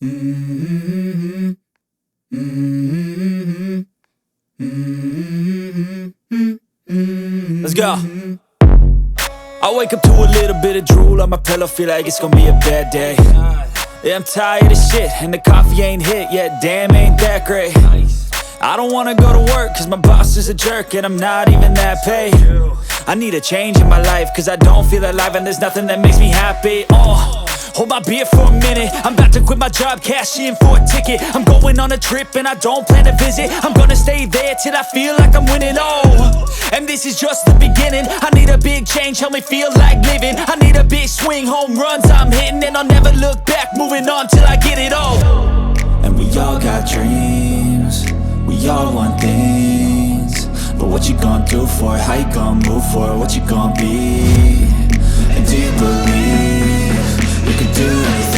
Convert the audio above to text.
Let's go. I wake up to a little bit of drool on my pillow, feel like it's gonna be a bad day. Yeah, I'm tired of shit, and the coffee ain't hit yet, damn, ain't that great. I don't wanna go to work, cause my boss is a jerk, and I'm not even that paid. I need a change in my life, cause I don't feel alive, and there's nothing that makes me happy. Hold my beer for a minute, I'm about to quit my job, cash in for a ticket. I'm going on a trip and I don't plan to visit. I'm gonna stay there till I feel like I'm winning, and this is just the beginning. I need a big change, help me feel like living. I need a big swing, home runs I'm hitting, and I'll never look back, moving on till I get it all. And we all got dreams, we all want things, but what you gonna do for it? How you gonna move for it? What you gonna be? And do you believe you can do anything?